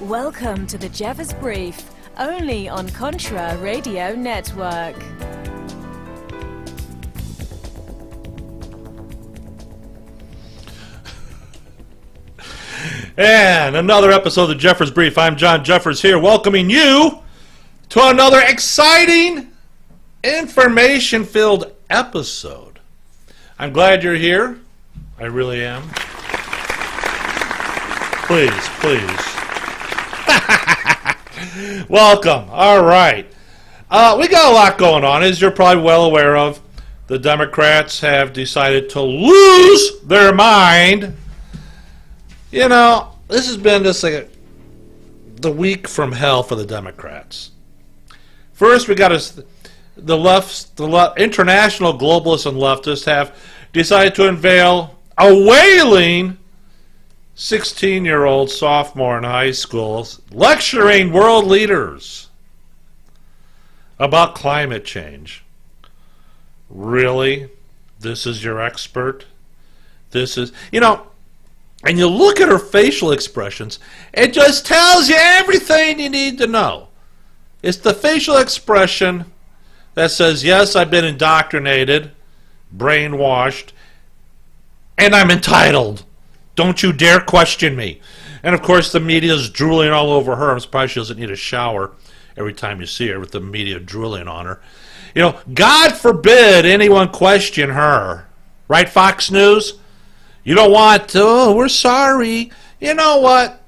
Welcome to the Jeffers Brief, only on Contra Radio Network. And another episode of the Jeffers Brief. I'm John Jeffers here, welcoming you to another exciting, information-filled episode. I'm glad you're here. I really am. Please. Welcome. All right. We got a lot going on. As you're probably well aware of, the Democrats have decided to lose their mind. You know, this has been just like the week from hell for the Democrats. First, we got the international globalists and leftists have decided to unveil a wailing 16-year-old sophomore in high school lecturing world leaders about climate change. Really? This is your expert? This is, and you look at her facial expressions, it just tells you everything you need to know. It's the facial expression that says, yes, I've been indoctrinated, brainwashed, and I'm entitled. Don't you dare question me. And of course, the media is drooling all over her. I'm surprised she doesn't need a shower every time you see her with the media drooling on her. God forbid anyone question her. Right, Fox News? You don't want to, we're sorry. You know what?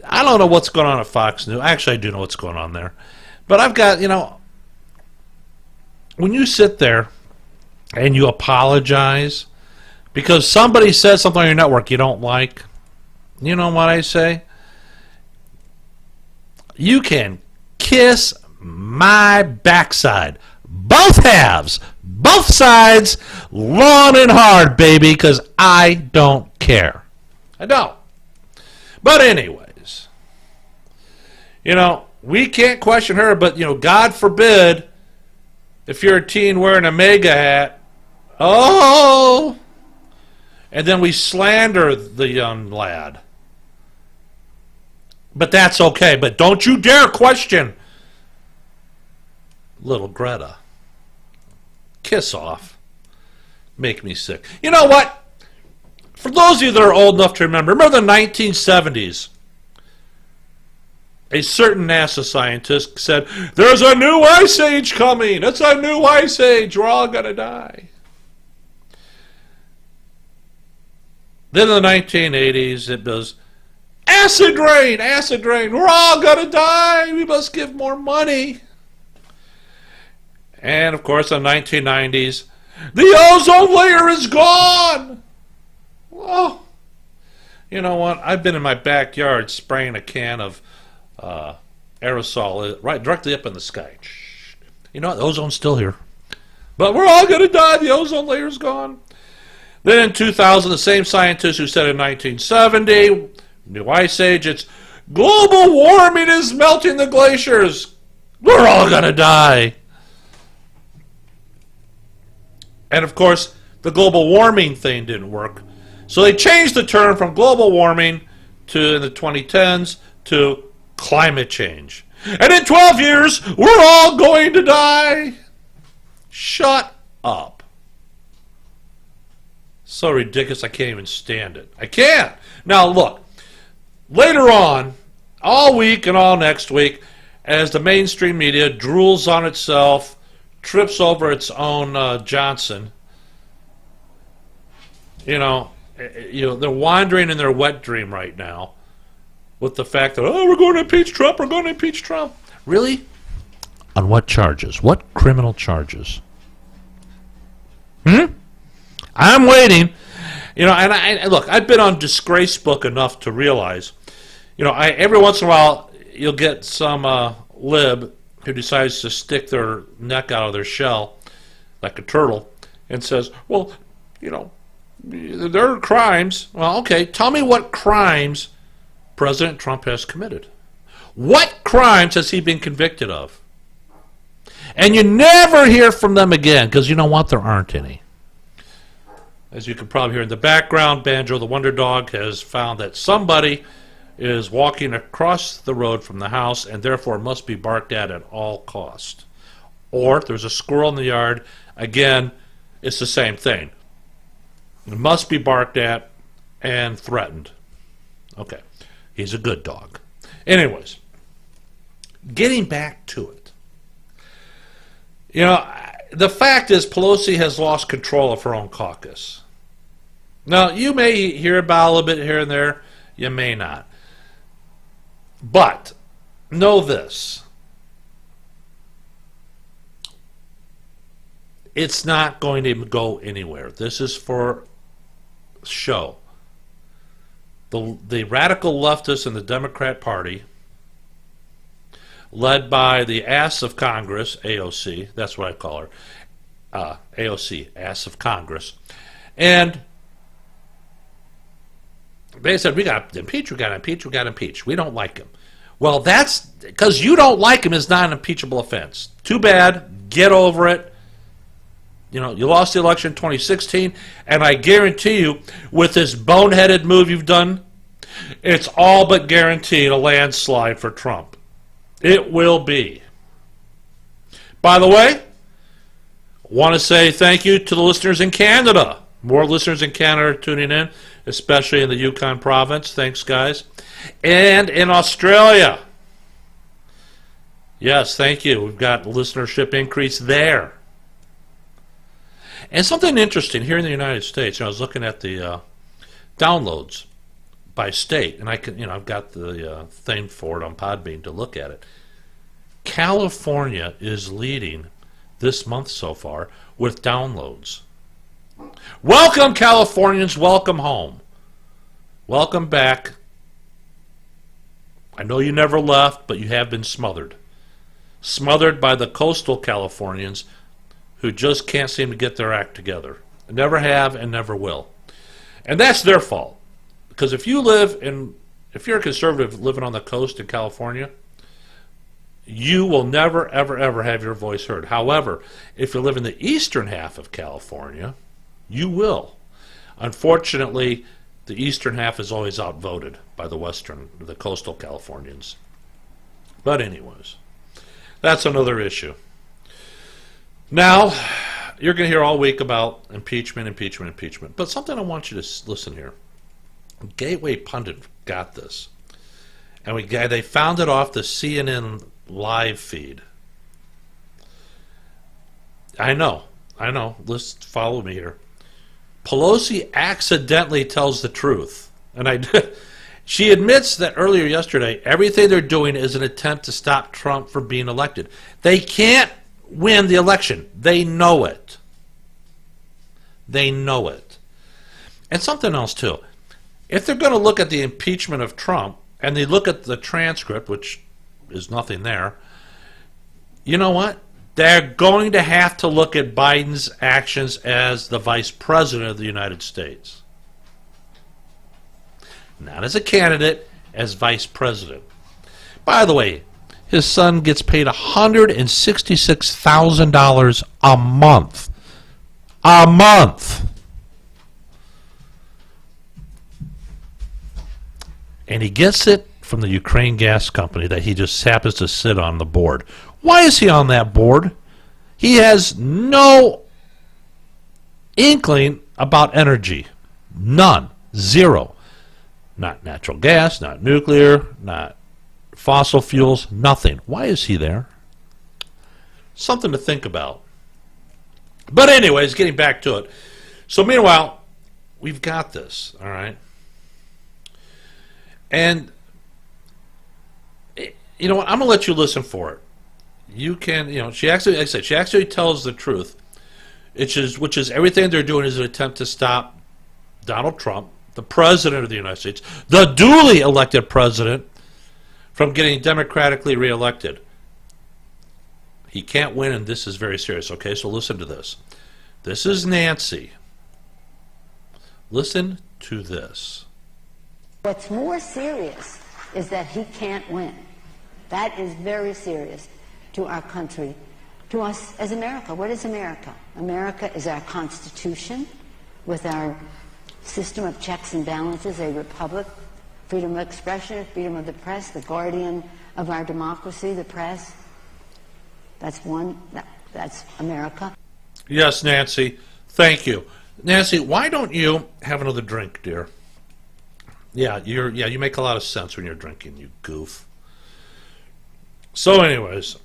I don't know what's going on at Fox News. Actually, I do know what's going on there. But I've got, when you sit there and you apologize because somebody says something on your network you don't like, you know what I say? You can kiss my backside. Both halves. Both sides, long and hard, baby, because I don't care. I don't. But anyways, we can't question her, but, God forbid, if you're a teen wearing a MAGA hat, and then we slander the young lad. But that's okay. But don't you dare question little Greta. Kiss off. Make me sick. You know what? For those of you that are old enough to remember the 1970s? A certain NASA scientist said, there's a new ice age coming. It's a new ice age. We're all going to die. Then in the 1980s, it was acid rain. We're all going to die. We must give more money. And, of course, in the 1990s, the ozone layer is gone. Well, you know what? I've been in my backyard spraying a can of aerosol right directly up in the sky. You know what? The ozone's still here. But we're all going to die. The ozone layer is gone. Then in 2000, the same scientist who said in 1970, new ice age, it's global warming is melting the glaciers. We're all going to die. And, of course, the global warming thing didn't work. So they changed the term from global warming in the 2010s to climate change. And in 12 years, we're all going to die. Shut up. So ridiculous, I can't even stand it. I can't. Now, look, later on, all week and all next week, as the mainstream media drools on itself, trips over its own Johnson. They're wandering in their wet dream right now with the fact that, we're going to impeach Trump. Really? On what charges? What criminal charges? I'm waiting. Look, I've been on Disgracebook enough to realize, every once in a while you'll get some lib who decides to stick their neck out of their shell like a turtle and says, well, there are crimes. Well, okay, tell me what crimes President Trump has committed. What crimes has he been convicted of? And you never hear from them again because you know what? There aren't any. As you can probably hear in the background, Banjo the Wonder Dog has found that somebody is walking across the road from the house and therefore must be barked at all costs. Or if there's a squirrel in the yard, again, it's the same thing. It must be barked at and threatened. Okay, he's a good dog. Anyways, getting back to it. You know, the fact is Pelosi has lost control of her own caucus. Now, you may hear about it a little bit here and there. You may not. But know this. It's not going to go anywhere. This is for show. The radical leftists in the Democrat Party, led by the ass of Congress, AOC, that's what I call her, AOC, ass of Congress, and they said, we got to impeach, we got to impeach, we got to impeach. We don't like him. Well, that's because you don't like him is not an impeachable offense. Too bad. Get over it. You know, you lost the election in 2016, and I guarantee you, with this boneheaded move you've done, it's all but guaranteed a landslide for Trump. It will be. By the way, want to say thank you to the listeners in Canada. More listeners in Canada are tuning in, especially in the Yukon province. Thanks, guys. And in Australia. Yes, thank you. We've got listenership increase there. And something interesting here in the United States, I was looking at the downloads by state, and I've got the thing for it on Podbean to look at it. California is leading this month so far with downloads. Welcome, Californians. Welcome home. Welcome back. I know you never left, but you have been smothered. Smothered by the coastal Californians who just can't seem to get their act together. Never have and never will. And that's their fault. Because if you're a conservative living on the coast in California, you will never, ever, ever have your voice heard. However, if you live in the eastern half of California, you will. Unfortunately, the eastern half is always outvoted by the coastal Californians. But anyways, that's another issue. Now, you're going to hear all week about impeachment, impeachment, impeachment. But something I want you to listen here. Gateway Pundit got this. And they found it off the CNN live feed. I know. Let's follow me here. Pelosi accidentally tells the truth. And she admits that earlier yesterday, everything they're doing is an attempt to stop Trump from being elected. They can't win the election. They know it. They know it. And something else, too. If they're going to look at the impeachment of Trump, and they look at the transcript, which is nothing there, you know what? They're going to have to look at Biden's actions as the vice president of the United States. Not as a candidate, as vice president. By the way, his son gets paid $166,000 a month. A month! And he gets it from the Ukraine gas company that he just happens to sit on the board. Why is he on that board? He has no inkling about energy. None. Zero. Not natural gas, not nuclear, not fossil fuels, nothing. Why is he there? Something to think about. But anyways, getting back to it. So meanwhile, we've got this, all right? And you know what? I'm going to let you listen for it. You can, she actually, like I said, she actually tells the truth, which is everything they're doing is an attempt to stop Donald Trump, the president of the United States, the duly elected president, from getting democratically reelected. He can't win, and this is very serious. Okay, so listen to this. This is Nancy. Listen to this. What's more serious is that he can't win. That is very serious to our country, to us as America. What is America? America is our Constitution. with our system of checks and balances, a republic, freedom of expression, freedom of the press, the guardian of our democracy, the press. That's America. Yes, Nancy. Thank you. Nancy, why don't you have another drink, dear? Yeah, you make a lot of sense when you're drinking, you goof. So anyways,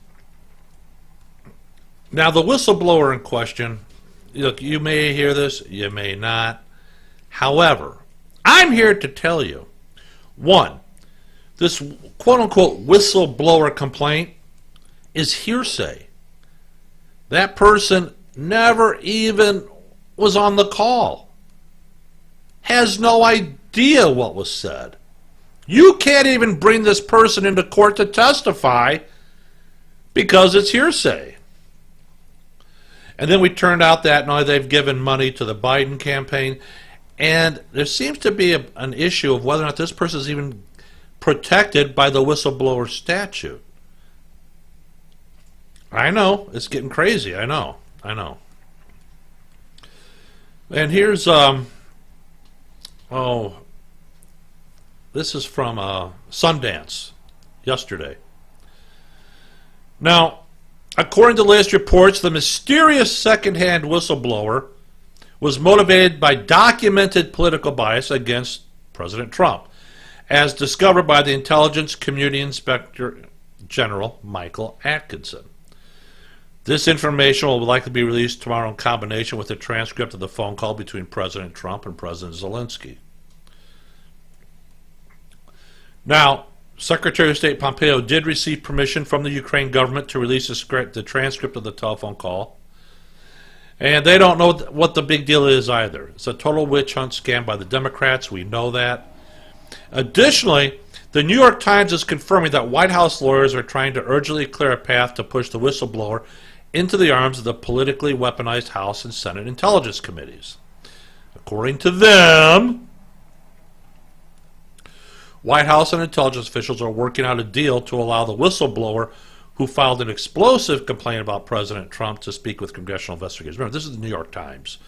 now the whistleblower in question, look, you may hear this, you may not. However, I'm here to tell you, one, this quote-unquote whistleblower complaint is hearsay. That person never even was on the call, has no idea what was said. You can't even bring this person into court to testify because it's hearsay. And then we turned out that now they've given money to the Biden campaign, and there seems to be an issue of whether or not this person is even protected by the whistleblower statute. I know, it's getting crazy, I know. And here's, this is from Sundance yesterday. Now, according to latest reports, the mysterious second-hand whistleblower was motivated by documented political bias against President Trump, as discovered by the Intelligence Community Inspector General Michael Atkinson. This information will likely be released tomorrow in combination with a transcript of the phone call between President Trump and President Zelensky. Now, Secretary of State Pompeo did receive permission from the Ukraine government to release the transcript of the telephone call. And they don't know what the big deal is either. It's a total witch hunt scam by the Democrats. We know that. Additionally, the New York Times is confirming that White House lawyers are trying to urgently clear a path to push the whistleblower into the arms of the politically weaponized House and Senate Intelligence Committees. According to them, White House and intelligence officials are working out a deal to allow the whistleblower who filed an explosive complaint about President Trump to speak with congressional investigators. Remember, this is the New York Times.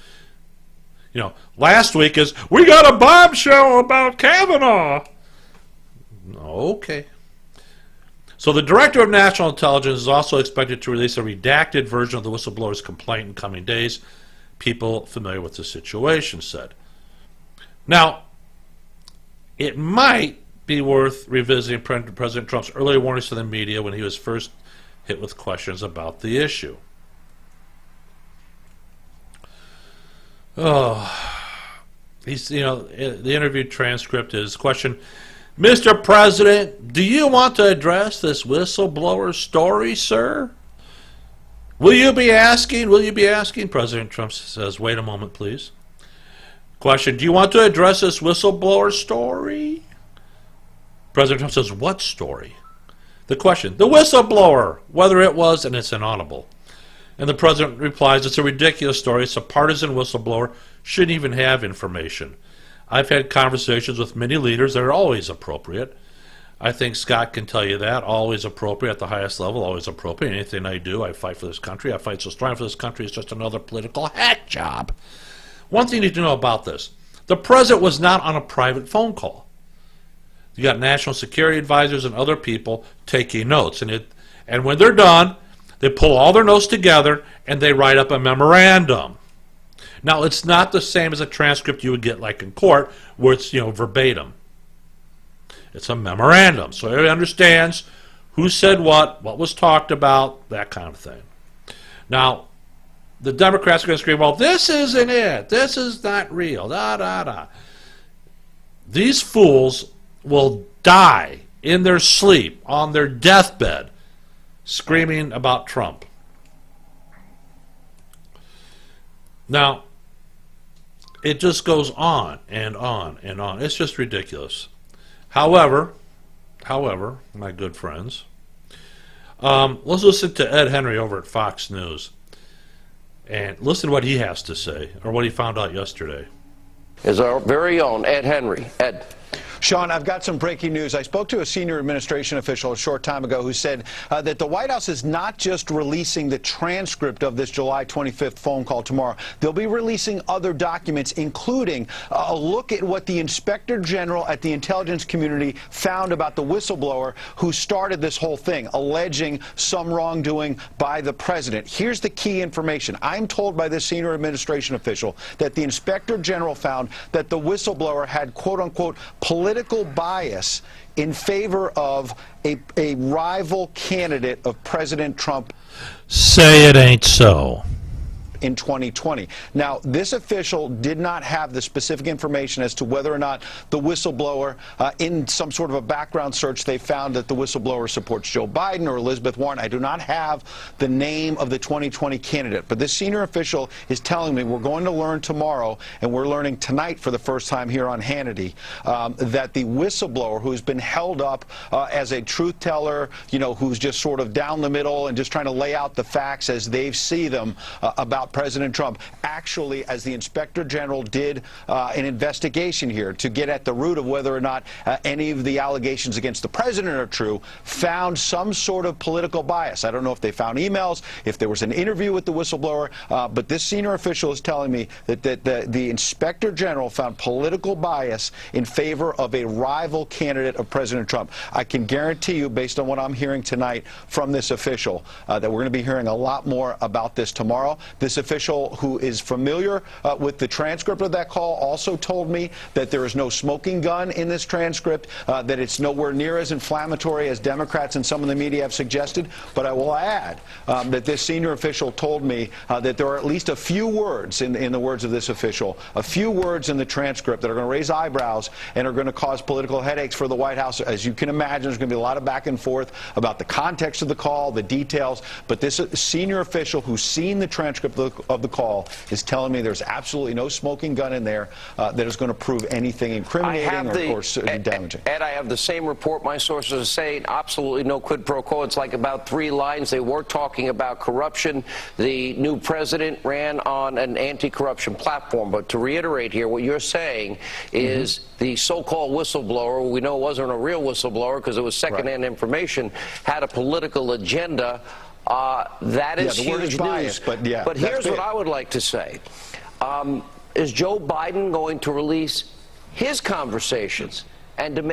You know, last week is, we got a bombshell about Kavanaugh. Okay. So the Director of National Intelligence is also expected to release a redacted version of the whistleblower's complaint in coming days, people familiar with the situation said. Now, it might be worth revisiting President Trump's earlier warnings to the media when he was first hit with questions about the issue. The interview transcript is question, Mr. President, do you want to address this whistleblower story, sir? Will you be asking? President Trump says, wait a moment, please. Question, do you want to address this whistleblower story? President Trump says, what story? The question, the whistleblower, whether it was, and it's inaudible. And the president replies, it's a ridiculous story. It's a partisan whistleblower. Shouldn't even have information. I've had conversations with many leaders that are always appropriate. I think Scott can tell you that. Always appropriate at the highest level, always appropriate. Anything I do, I fight for this country. I fight so strong for this country. It's just another political hack job. One thing you need to know about this. The president was not on a private phone call. You got national security advisors and other people taking notes. And when they're done, they pull all their notes together and they write up a memorandum. Now, it's not the same as a transcript you would get like in court where it's, verbatim. It's a memorandum. So everybody understands who said what was talked about, that kind of thing. Now, the Democrats are going to scream, well, this isn't it. This is not real. These fools will die in their sleep, on their deathbed, screaming about Trump. Now, it just goes on and on and on. It's just ridiculous. However, my good friends, let's listen to Ed Henry over at Fox News and listen to what he has to say, or what he found out yesterday. Is our very own Ed Henry. Ed. Sean, I've got some breaking news. I spoke to a senior administration official a short time ago who said that the White House is not just releasing the transcript of this July 25th phone call tomorrow. They'll be releasing other documents, including a look at what the Inspector General at the intelligence community found about the whistleblower who started this whole thing, alleging some wrongdoing by the president. Here's the key information. I'm told by this senior administration official that the Inspector General found that the whistleblower had, quote-unquote, political bias in favor of a rival candidate of President Trump. Say it ain't so. In 2020. Now, this official did not have the specific information as to whether or not the whistleblower, in some sort of a background search, they found that the whistleblower supports Joe Biden or Elizabeth Warren. I do not have the name of the 2020 candidate, but this senior official is telling me we're going to learn tomorrow, and we're learning tonight for the first time here on Hannity, that the whistleblower who's been held up as a truth teller, you know, who's just sort of down the middle and just trying to lay out the facts as they see them about President Trump, actually, as the Inspector General did an investigation here to get at the root of whether or not any of the allegations against the president are true, found some sort of political bias. I don't know if they found emails, if there was an interview with the whistleblower, but this senior official is telling me that the Inspector General found political bias in favor of a rival candidate of President Trump. I can guarantee you, based on what I'm hearing tonight from this official, that we're going to be hearing a lot more about this tomorrow. This official who is familiar with the transcript of that call also told me that there is no smoking gun in this transcript, that it's nowhere near as inflammatory as Democrats and some of the media have suggested. But I will add that this senior official told me that there are at least a few words, in the words of this official, a few words in the transcript that are going to raise eyebrows and are going to cause political headaches for the White House. As you can imagine, there's going to be a lot of back and forth about the context of the call, the details. But this senior official who's seen the transcript of the call is telling me there's absolutely no smoking gun in there that is going to prove anything incriminating or damaging. Ed, I have the same report. My sources are saying absolutely no quid pro quo. It's like about 3 lines. They were talking about corruption. The new president ran on an anti-corruption platform. But to reiterate here, what you're saying is the so-called whistleblower, we know it wasn't a real whistleblower because it was secondhand information, had a political agenda. That is huge news. But here's what I would like to say. Is Joe Biden going to release his conversations? And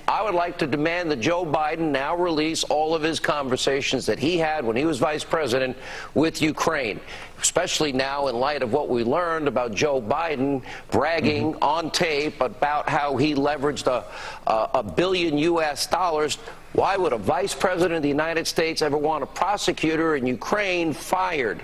I would like to demand that Joe Biden now release all of his conversations that he had when he was vice president with Ukraine, especially now in light of what we learned about Joe Biden bragging on tape about how he leveraged $1 billion US. Why would a vice president of the United States ever want a prosecutor in Ukraine fired?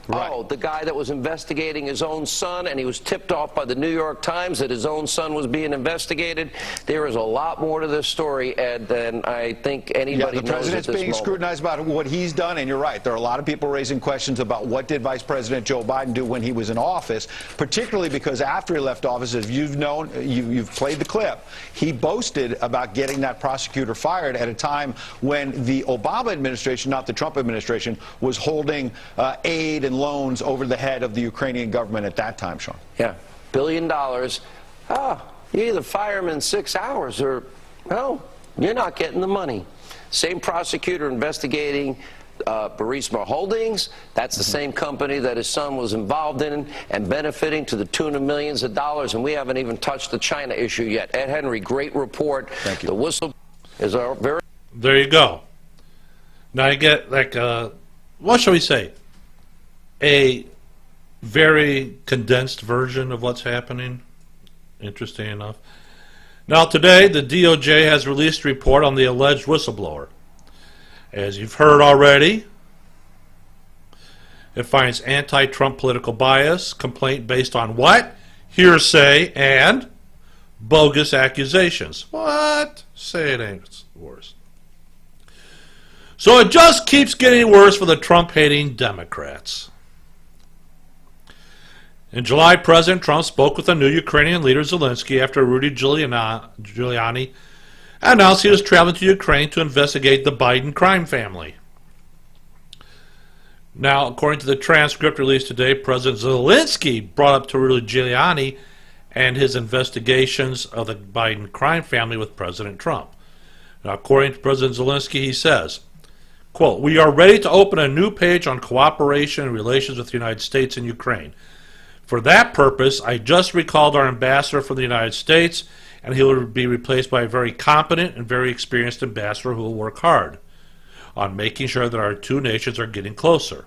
Right. Oh, the guy that was investigating his own son, and he was tipped off by the New York Times that his own son was being investigated. There is a lot more to this story, Ed, than I think anybody knows at this moment. The president's being scrutinized about what he's done, and you're right. There are a lot of people raising questions about what did Vice President Joe Biden do when he was in office, particularly because after he left office, as you've known, you've played the clip, he boasted about getting that prosecutor fired at a time when the Obama administration, not the Trump administration, was holding aid and loans over the head of the Ukrainian government at that time, Sean. Yeah, $1 billion. You either fire him in 6 hours or, no, you're not getting the money. Same prosecutor investigating Burisma Holdings. That's the same company that his son was involved in and benefiting to the tune of millions of dollars. And we haven't even touched the China issue yet. Ed Henry, great report. Thank you. The whistle is a very... There you go. Now you get, like, what shall we say? A very condensed version of what's happening. Interesting enough. Now today, the DOJ has released a report on the alleged whistleblower. As you've heard already, it finds anti-Trump political bias, complaint based on what? Hearsay and bogus accusations. What? Say it ain't worse. So it just keeps getting worse for the Trump-hating Democrats. In July, President Trump spoke with the new Ukrainian leader Zelensky after Rudy Giuliani announced he was traveling to Ukraine to investigate the Biden crime family. Now, according to the transcript released today, President Zelensky brought up to Rudy Giuliani and his investigations of the Biden crime family with President Trump. Now, according to President Zelensky, he says, quote, "We are ready to open a new page on cooperation and relations with the United States and Ukraine. For that purpose, I just recalled our ambassador for the United States, and he will be replaced by a very competent and very experienced ambassador who will work hard on making sure that our two nations are getting closer.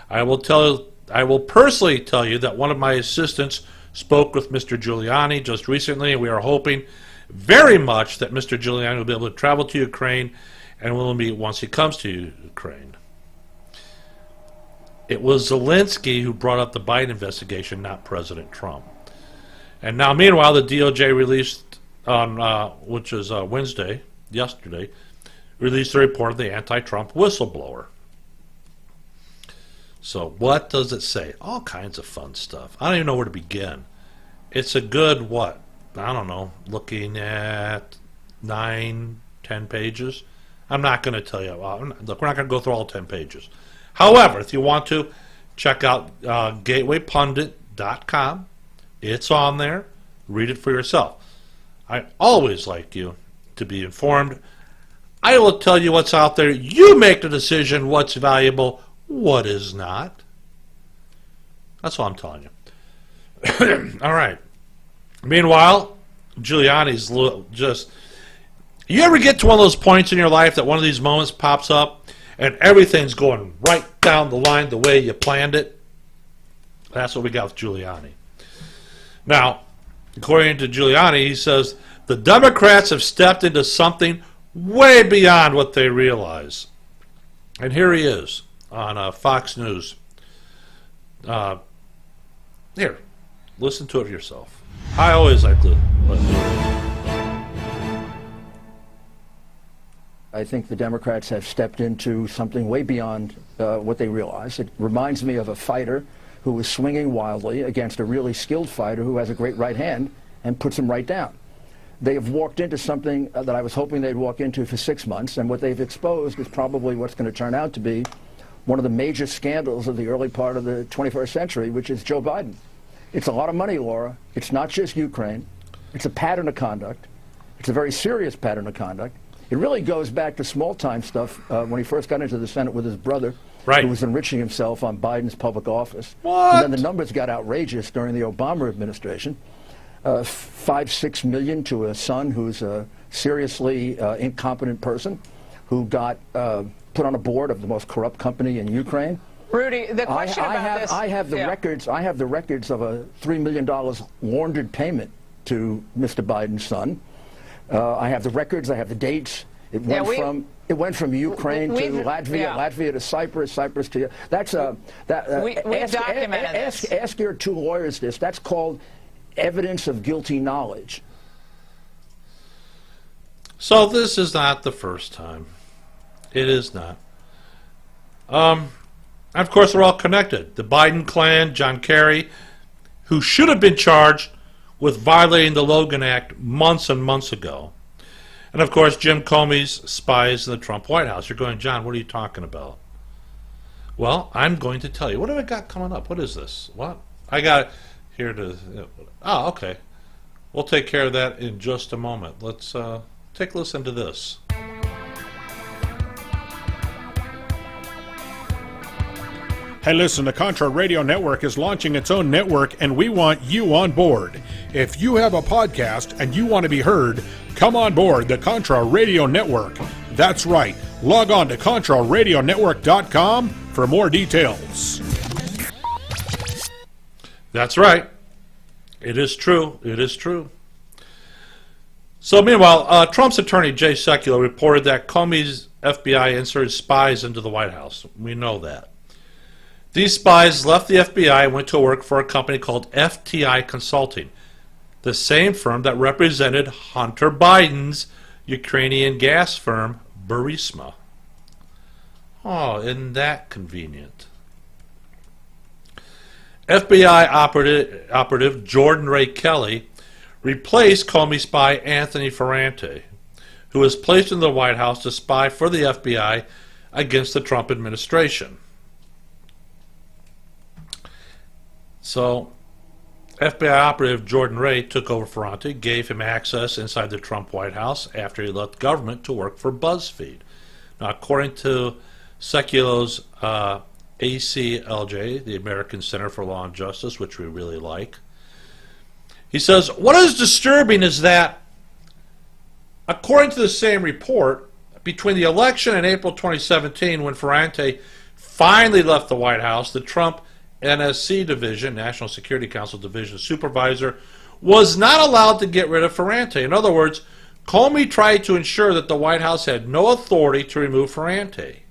I will personally tell you that one of my assistants spoke with Mr. Giuliani just recently, and we are hoping very much that Mr. Giuliani will be able to travel to Ukraine and we'll meet once he comes to Ukraine." It was Zelensky who brought up the Biden investigation, not President Trump. And now, meanwhile, the DOJ released on, which is yesterday, released a report of the anti-Trump whistleblower. So what does it say? All kinds of fun stuff. I don't even know where to begin. It's a good, what? I don't know, looking at 9, 10 pages. I'm not going to tell you. Look, we're not going to go through all 10 pages. However, if you want to, check out gatewaypundit.com. It's on there. Read it for yourself. I always like you to be informed. I will tell you what's out there. You make the decision what's valuable, what is not. That's all I'm telling you. All right. Meanwhile, Giuliani's just... You ever get to one of those points in your life that one of these moments pops up and everything's going right down the line the way you planned it? That's what we got with Giuliani. Now, according to Giuliani, he says, the Democrats have stepped into something way beyond what they realize. And here he is on Fox News. Here, listen to it yourself. I always like to listen. I think the Democrats have stepped into something way beyond what they realize. It reminds me of a fighter who was swinging wildly against a really skilled fighter who has a great right hand and puts him right down. They have walked into something that I was hoping they'd walk into for 6 months, and what they've exposed is probably what's going to turn out to be one of the major scandals of the early part of the 21st century, which is Joe Biden. It's a lot of money, Laura. It's not just Ukraine. It's a pattern of conduct. It's a very serious pattern of conduct. It really goes back to small-time stuff when he first got into the Senate with his brother, who was enriching himself on Biden's public office. What? And then the numbers got outrageous during the Obama administration. 5-6 million to a son who's a seriously incompetent person who got put on a board of the most corrupt company in Ukraine. Rudy, the question about this... I have the records. I have the records of a $3 million laundered payment to Mr. Biden's son. I have the records. I have the dates. It went from Ukraine to Latvia, Latvia to Cyprus, Cyprus to... That's we've documented this. Ask your two lawyers this. That's called evidence of guilty knowledge. So this is not the first time. It is not. Of course, they're all connected. The Biden clan, John Kerry, who should have been charged with violating the Logan Act months and months ago. And, of course, Jim Comey's spies in the Trump White House. You're going, John, what are you talking about? Well, I'm going to tell you. What have I got coming up? What is this? What? I got it here to... Oh, okay. We'll take care of that in just a moment. Let's take a listen to this. Hey, listen, the Contra Radio Network is launching its own network, and we want you on board. If you have a podcast and you want to be heard, come on board the Contra Radio Network. That's right. Log on to ContraRadioNetwork.com for more details. That's right. It is true. It is true. So, meanwhile, Trump's attorney, Jay Sekulow, reported that Comey's FBI inserted spies into the White House. We know that. These spies left the FBI and went to work for a company called FTI Consulting, the same firm that represented Hunter Biden's Ukrainian gas firm, Burisma. Oh, isn't that convenient? FBI operative Jordan Ray Kelly replaced Comey spy Anthony Ferrante, who was placed in the White House to spy for the FBI against the Trump administration. So, FBI operative Jordan Ray took over Ferrante, gave him access inside the Trump White House after he left government to work for BuzzFeed. Now, according to Seculo's ACLJ, the American Center for Law and Justice, which we really like, he says, what is disturbing is that, according to the same report, between the election and April 2017, when Ferrante finally left the White House, the Trump NSC Division, National Security Council Division supervisor, was not allowed to get rid of Ferrante. In other words, Comey tried to ensure that the White House had no authority to remove Ferrante.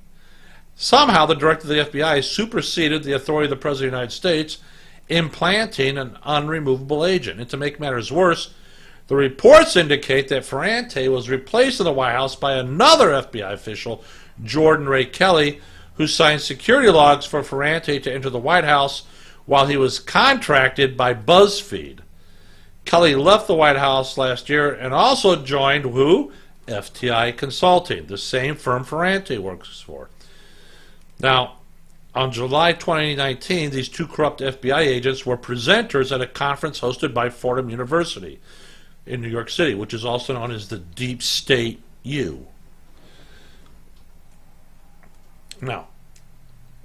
Somehow, the director of the FBI superseded the authority of the President of the United States, implanting an unremovable agent. And to make matters worse, the reports indicate that Ferrante was replaced in the White House by another FBI official, Jordan Ray Kelly, who signed security logs for Ferrante to enter the White House while he was contracted by BuzzFeed. Kelly left the White House last year and also joined who? FTI Consulting, the same firm Ferrante works for. Now, on July 2019, these two corrupt FBI agents were presenters at a conference hosted by Fordham University in New York City, which is also known as the Deep State U. Now,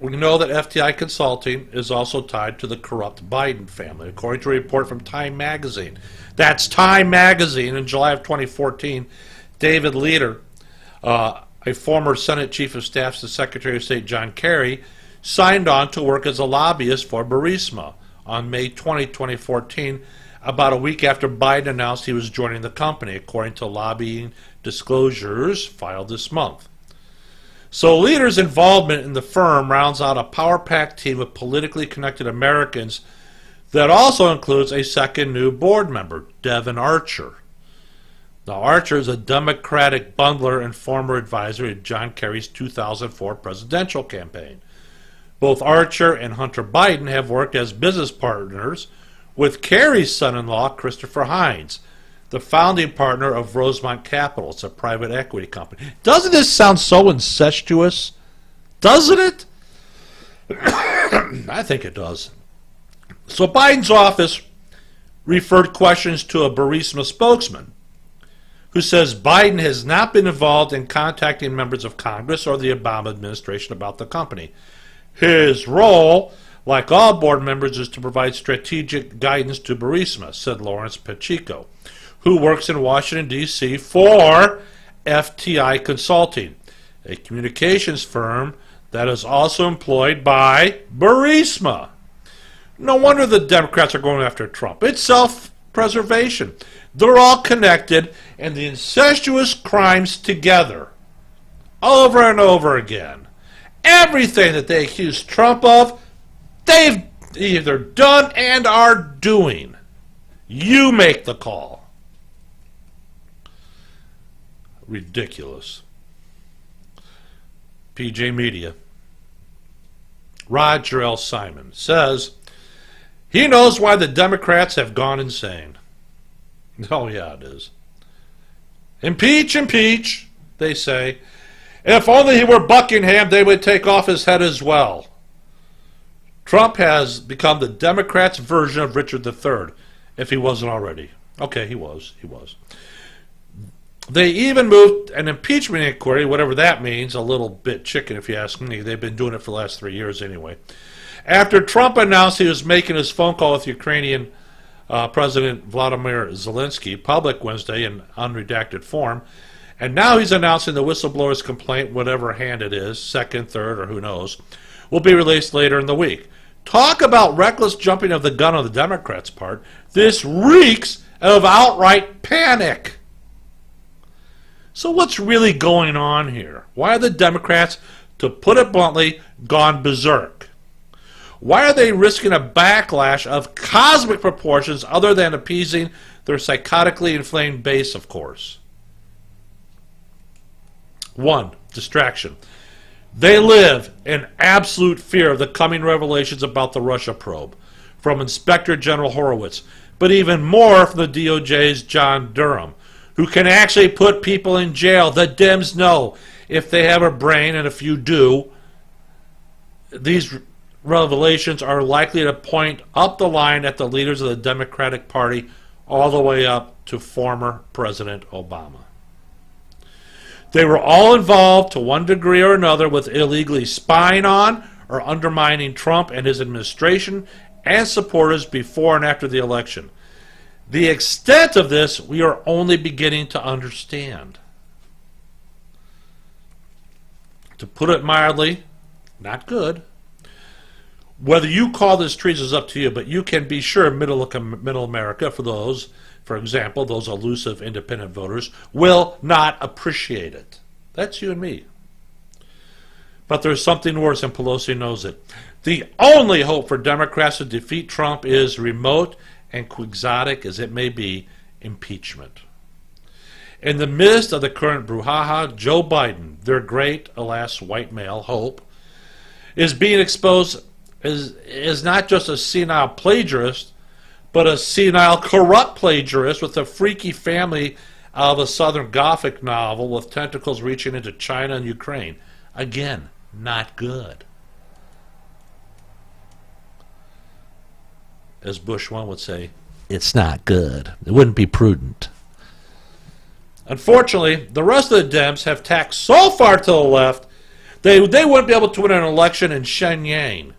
we know that FTI Consulting is also tied to the corrupt Biden family, according to a report from Time Magazine. That's Time Magazine. In July of 2014, David Leader, a former Senate Chief of Staff to Secretary of State John Kerry, signed on to work as a lobbyist for Burisma on May 20, 2014, about a week after Biden announced he was joining the company, according to lobbying disclosures filed this month. So Leader's involvement in the firm rounds out a power-packed team of politically connected Americans that also includes a second new board member, Devin Archer. Now, Archer is a Democratic bundler and former advisor in John Kerry's 2004 presidential campaign. Both Archer and Hunter Biden have worked as business partners with Kerry's son-in-law, Christopher Hines, the founding partner of Rosemont Capital. It's a private equity company. Doesn't this sound so incestuous? Doesn't it? I think it does. So Biden's office referred questions to a Burisma spokesman who says Biden has not been involved in contacting members of Congress or the Obama administration about the company. His role, like all board members, is to provide strategic guidance to Burisma, said Lawrence Pacheco, who works in Washington, D.C. for FTI Consulting, a communications firm that is also employed by Burisma. No wonder the Democrats are going after Trump. It's self-preservation. They're all connected, and the incestuous crimes together, over and over again. Everything that they accuse Trump of, they've either done and are doing. You make the call. Ridiculous. PJ Media. Roger L. Simon says he knows why the Democrats have gone insane. Oh, yeah, it is. Impeach, impeach, they say. If only he were Buckingham, they would take off his head as well. Trump has become the Democrats' version of Richard III, if he wasn't already. Okay, he was. They even moved an impeachment inquiry, whatever that means, a little bit chicken if you ask me. They've been doing it for the last 3 years anyway. After Trump announced he was making his phone call with Ukrainian President Vladimir Zelensky public Wednesday in unredacted form, and now he's announcing the whistleblower's complaint, whatever hand it is, second, third, or who knows, will be released later in the week. Talk about reckless jumping of the gun on the Democrats' part. This reeks of outright panic. So what's really going on here? Why are the Democrats, to put it bluntly, gone berserk? Why are they risking a backlash of cosmic proportions other than appeasing their psychotically inflamed base, of course? 1. Distraction. They live in absolute fear of the coming revelations about the Russia probe from Inspector General Horowitz, but even more from the DOJ's John Durham, who can actually put people in jail. The Dems know, if they have a brain, and if you do, these revelations are likely to point up the line at the leaders of the Democratic Party all the way up to former President Obama. They were all involved to one degree or another with illegally spying on or undermining Trump and his administration and supporters before and after the election. The extent of this we are only beginning to understand. To put it mildly, not good. Whether you call this treason is up to you, but you can be sure middle America, for example, those elusive independent voters, will not appreciate it. That's you and me. But there's something worse, and Pelosi knows it. The only hope for Democrats to defeat Trump is, remote and quixotic as it may be, impeachment. In the midst of the current brouhaha, Joe Biden, their great, alas, white male hope, is being exposed as not just a senile plagiarist, but a senile, corrupt plagiarist with a freaky family out of a Southern Gothic novel with tentacles reaching into China and Ukraine. Again, not good. As Bush 1 would say, it's not good. It wouldn't be prudent. Unfortunately, the rest of the Dems have tacked so far to the left, they wouldn't be able to win an election in Shenyang.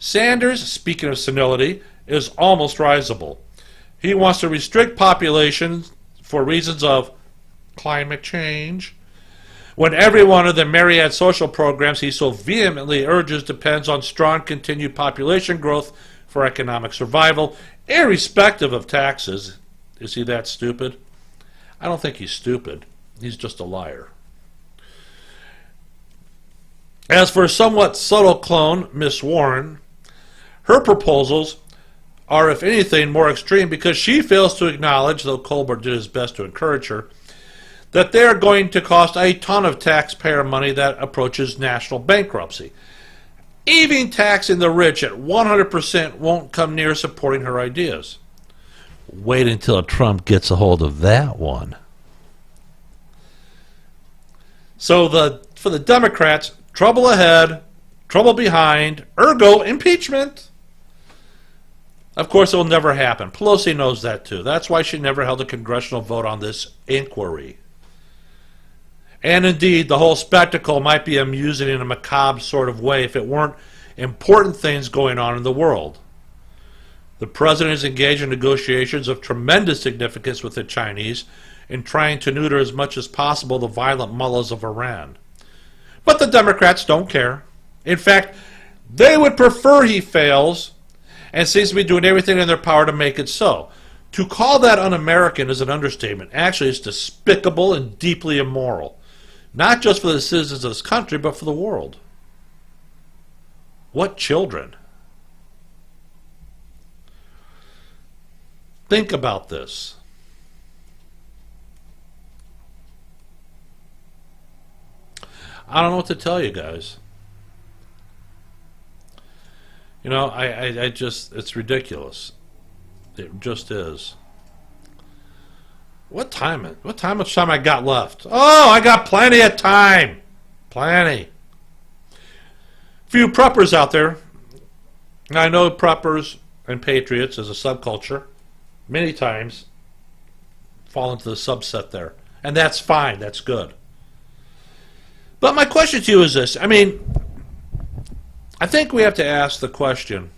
Sanders, speaking of senility, is almost risible. He wants to restrict population for reasons of climate change, when every one of the myriad social programs he so vehemently urges depends on strong continued population growth for economic survival, irrespective of taxes. Is he that stupid? I don't think he's stupid. He's just a liar. As for a somewhat subtle clone, Miss Warren, her proposals are, if anything, more extreme because she fails to acknowledge, though Colbert did his best to encourage her, that they are going to cost a ton of taxpayer money that approaches national bankruptcy. Even taxing the rich at 100% won't come near supporting her ideas. Wait until Trump gets a hold of that one. So for the Democrats, trouble ahead, trouble behind, ergo impeachment. Of course, it will never happen. Pelosi knows that too. That's why she never held a congressional vote on this inquiry. And indeed, the whole spectacle might be amusing in a macabre sort of way if it weren't important things going on in the world. The president is engaged in negotiations of tremendous significance with the Chinese in trying to neuter as much as possible the violent mullahs of Iran. But the Democrats don't care. In fact, they would prefer he fails and seems to be doing everything in their power to make it so. To call that un-American is an understatement. Actually, it's despicable and deeply immoral. Not just for the citizens of this country, but for the world. What children? Think about this. I don't know what to tell you guys. You know, I just, it's ridiculous. It just is. What much time I got left? Oh, I got plenty of time. Plenty. Few preppers out there. I know preppers and patriots as a subculture many times fall into the subset there. And that's fine. That's good. But my question to you is this. I mean, I think we have to ask the question,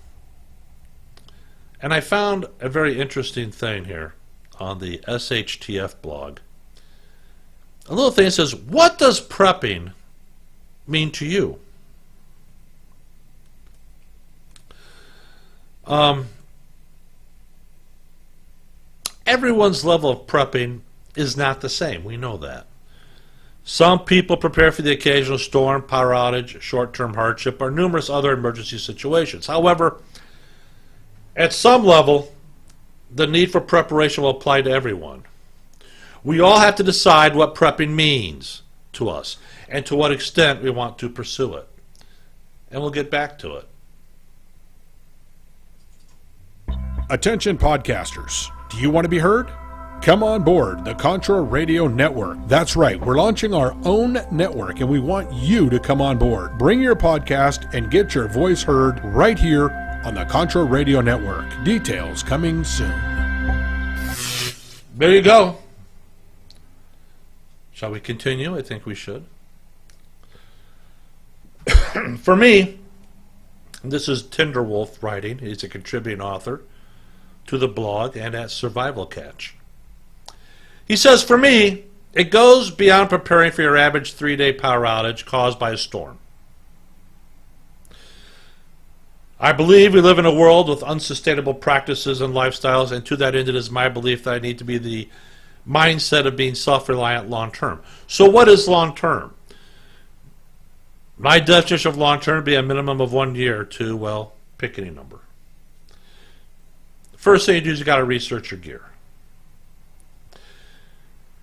and I found a very interesting thing here on the SHTF blog. A little thing that says, what does prepping mean to you? Everyone's level of prepping is not the same. We know that. Some people prepare for the occasional storm, power outage, short-term hardship, or numerous other emergency situations. However, at some level, the need for preparation will apply to everyone. We all have to decide what prepping means to us and to what extent we want to pursue it. And we'll get back to it. Attention podcasters. Do you want to be heard? Come on board the Contra Radio Network. That's right, we're launching our own network and we want you to come on board. Bring your podcast and get your voice heard right here on the Contra Radio Network. Details coming soon. There you go. Shall we continue? I think we should. For me, this is Tinderwolf writing. He's a contributing author to the blog and at Survival Catch. He says, for me, it goes beyond preparing for your average 3-day power outage caused by a storm. I believe we live in a world with unsustainable practices and lifestyles, and to that end it is my belief that I need to be the mindset of being self-reliant long-term. So what is long-term? My definition of long-term would be a minimum of 1 year to, well, pick any number. First thing you do is you got to research your gear.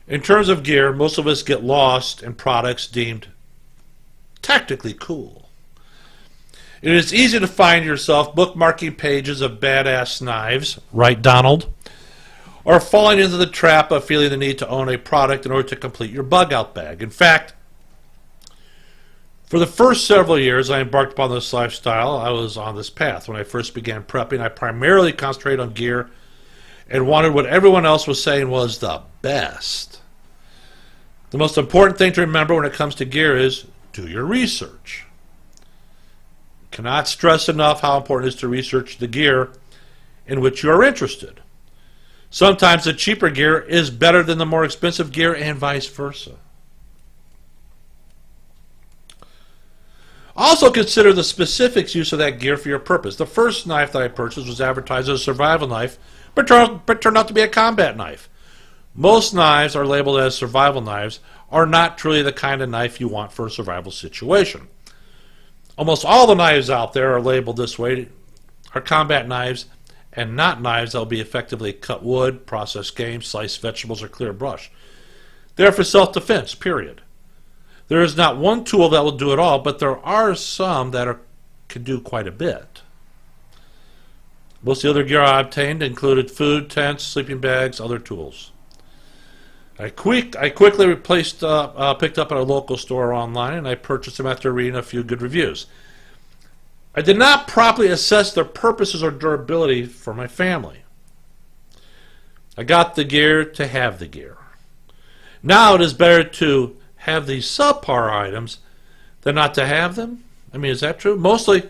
In terms of gear, most of us get lost in products deemed tactically cool. It is easy to find yourself bookmarking pages of badass knives, right, Donald? Or falling into the trap of feeling the need to own a product in order to complete your bug-out bag. In fact, for the first several years I embarked upon this lifestyle, I was on this path. When I first began prepping, I primarily concentrated on gear and wanted what everyone else was saying was the best. The most important thing to remember when it comes to gear is do your research. Cannot stress enough how important it is to research the gear in which you are interested. Sometimes the cheaper gear is better than the more expensive gear and vice versa. Also consider the specific use of that gear for your purpose. The first knife that I purchased was advertised as a survival knife, but turned out to be a combat knife. Most knives are labeled as survival knives are not truly the kind of knife you want for a survival situation. Almost all the knives out there are labeled this way are combat knives and not knives that will be effectively cut wood, process game, slice vegetables, or clear brush. They're for self-defense, period. There is not one tool that will do it all, but there are some that can do quite a bit. Most of the other gear I obtained included food, tents, sleeping bags, other tools. I quickly picked up at a local store online, and I purchased them after reading a few good reviews. I did not properly assess their purposes or durability for my family. I got the gear to have the gear. Now it is better to have these subpar items than not to have them. I mean, is that true? Mostly,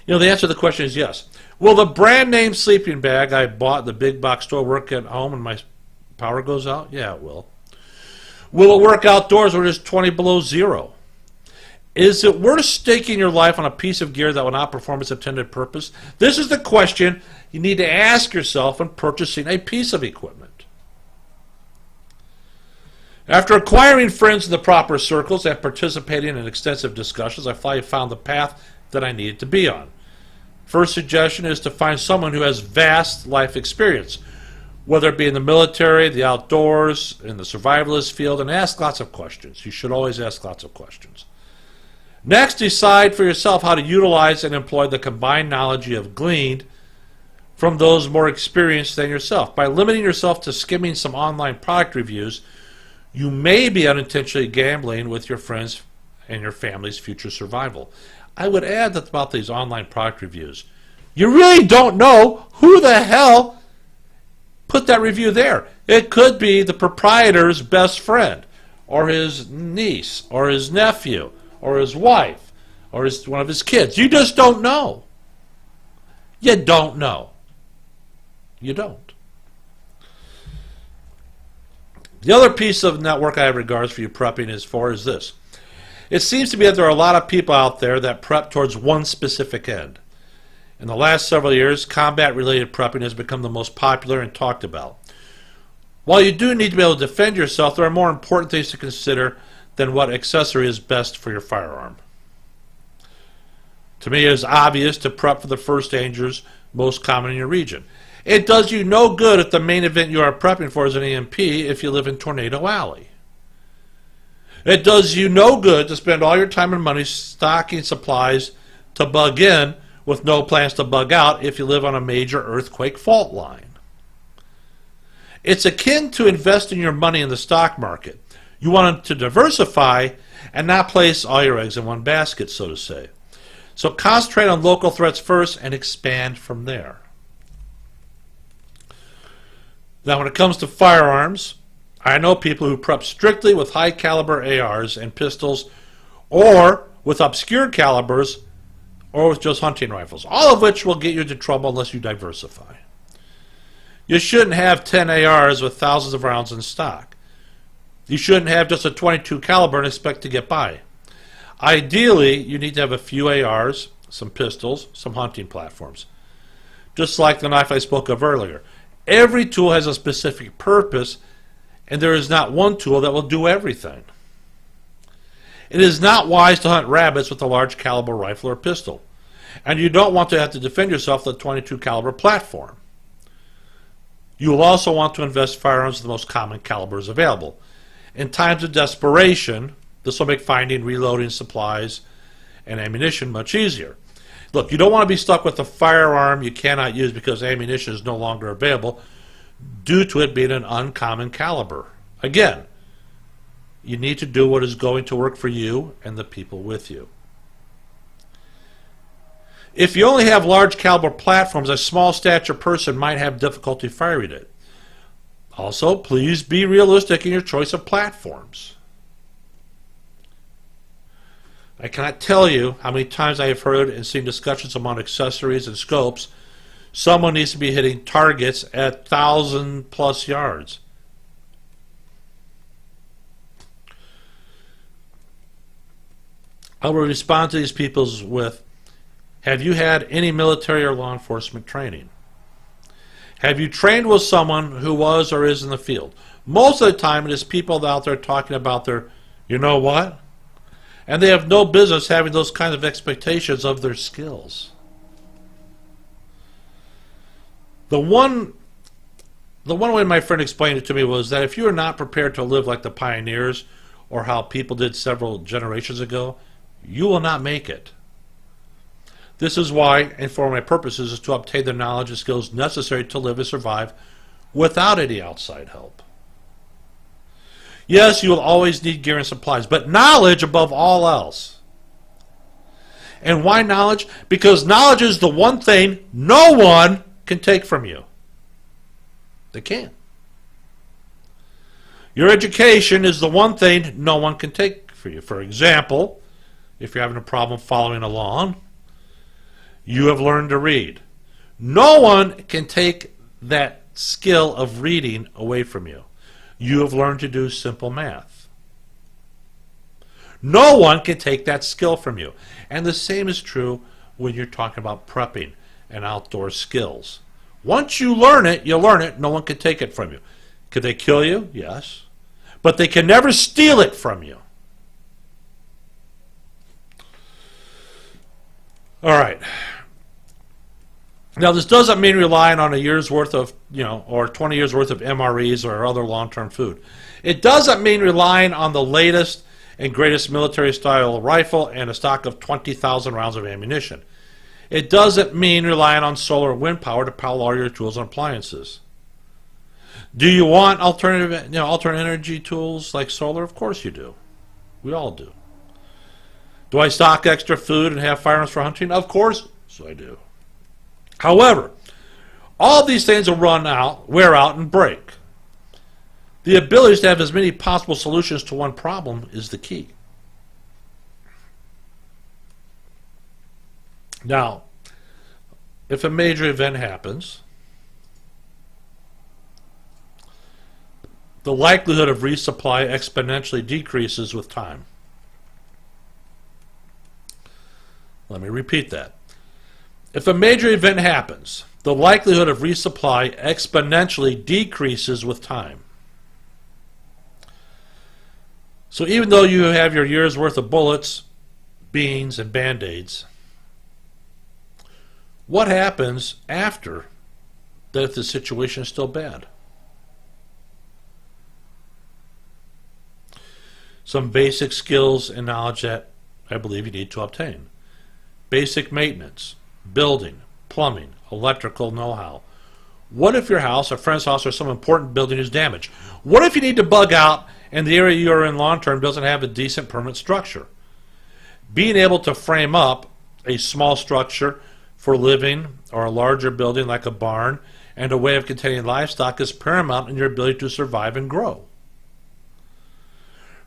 the answer to the question is yes. Will the brand name sleeping bag I bought at the big box store work at home when my power goes out? Yeah, it will. Will it work outdoors when it's 20 below zero? Is it worth staking your life on a piece of gear that will not perform its intended purpose? This is the question you need to ask yourself when purchasing a piece of equipment. After acquiring friends in the proper circles and participating in extensive discussions, I finally found the path that I needed to be on. First suggestion is to find someone who has vast life experience, whether it be in the military, the outdoors, in the survivalist field, and ask lots of questions. You should always ask lots of questions. Next, decide for yourself how to utilize and employ the combined knowledge you have gleaned from those more experienced than yourself. By limiting yourself to skimming some online product reviews, you may be unintentionally gambling with your friends and your family's future survival. I would add that about these online product reviews, you really don't know who the hell put that review there. It could be the proprietor's best friend, or his niece, or his nephew, or his wife, or one of his kids. You just don't know. You don't know. You don't. The other piece of network I have regards for you prepping is this. It seems to me that there are a lot of people out there that prep towards one specific end. In the last several years, combat-related prepping has become the most popular and talked about. While you do need to be able to defend yourself, there are more important things to consider than what accessory is best for your firearm. To me, it is obvious to prep for the first dangers most common in your region. It does you no good if the main event you are prepping for is an EMP if you live in Tornado Alley. It does you no good to spend all your time and money stocking supplies to bug in with no plans to bug out if you live on a major earthquake fault line. It's akin to investing your money in the stock market. You want to diversify and not place all your eggs in one basket, so to say. So concentrate on local threats first and expand from there. Now, when it comes to firearms, I know people who prep strictly with high caliber ARs and pistols, or with obscure calibers, or with just hunting rifles, all of which will get you into trouble unless you diversify. You shouldn't have 10 ARs with thousands of rounds in stock. You shouldn't have just a .22 caliber and expect to get by. Ideally, you need to have a few ARs, some pistols, some hunting platforms. Just like the knife I spoke of earlier. Every tool has a specific purpose, and there is not one tool that will do everything. It is not wise to hunt rabbits with a large caliber rifle or pistol, and you don't want to have to defend yourself with a .22 caliber platform. You will also want to invest firearms with the most common calibers available. In times of desperation, this will make finding, reloading supplies, and ammunition much easier. Look, you don't want to be stuck with a firearm you cannot use because ammunition is no longer available due to it being an uncommon caliber. Again, you need to do what is going to work for you and the people with you. If you only have large caliber platforms, a small stature person might have difficulty firing it. Also, please be realistic in your choice of platforms. I cannot tell you how many times I have heard and seen discussions among accessories and scopes. Someone needs to be hitting targets at 1,000+ yards. I will respond to these people with, have you had any military or law enforcement training? Have you trained with someone who was or is in the field? Most of the time it is people out there talking about their, you know what? And they have no business having those kinds of expectations of their skills. The one way my friend explained it to me was that if you are not prepared to live like the pioneers or how people did several generations ago, you will not make it. This is why, and for my purposes, is to obtain the knowledge and skills necessary to live and survive without any outside help. Yes, you will always need gear and supplies, but knowledge above all else. And why knowledge? Because knowledge is the one thing no one can take from you. They can't. Your education is the one thing no one can take from you. For example, if you're having a problem following along, you have learned to read. No one can take that skill of reading away from you. You have learned to do simple math. No one can take that skill from you. And the same is true when you're talking about prepping and outdoor skills. Once you learn it, no one can take it from you. Could they kill you? Yes. But they can never steal it from you. All right. Now, this doesn't mean relying on a year's worth of, or 20 years worth of MREs or other long-term food. It doesn't mean relying on the latest and greatest military-style rifle and a stock of 20,000 rounds of ammunition. It doesn't mean relying on solar and wind power to power all your tools and appliances. Do you want alternate energy tools like solar? Of course you do. We all do. Do I stock extra food and have firearms for hunting? Of course, so I do. However, all these things will wear out, and break. The ability to have as many possible solutions to one problem is the key. Now, if a major event happens, the likelihood of resupply exponentially decreases with time. Let me repeat that. If a major event happens, the likelihood of resupply exponentially decreases with time. So even though you have your year's worth of bullets, beans, and Band-Aids, what happens after that if the situation is still bad? Some basic skills and knowledge that I believe you need to obtain. Basic maintenance, building, plumbing, electrical know-how, What if your house, a friend's house, or some important building is damaged? What if you need to bug out and the area you're in long-term doesn't have a decent permanent structure? Being able to frame up a small structure for living or a larger building like a barn and a way of containing livestock is paramount in your ability to survive and grow.